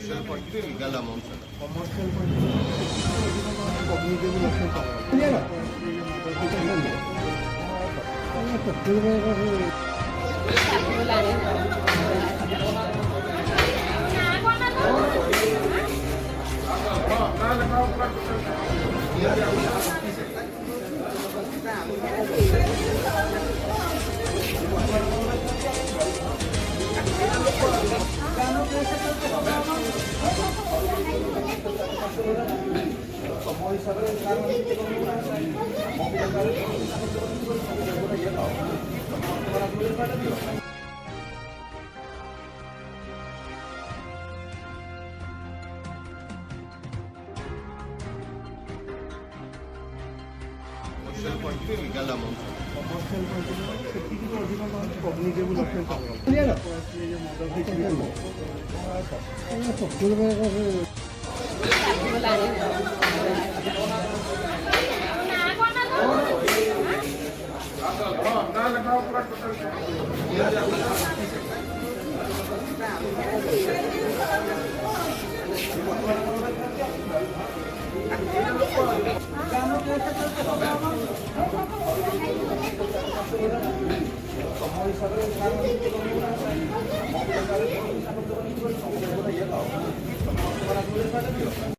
Commercial quantity, legal amount, sir. Commercial quantity, cognizable Commercial quantity, legal amount, sir. Commercial quantity ସେତିକି ଅଧିକ ନହେଲେ କଗ୍ନିଜେବୁଲ offence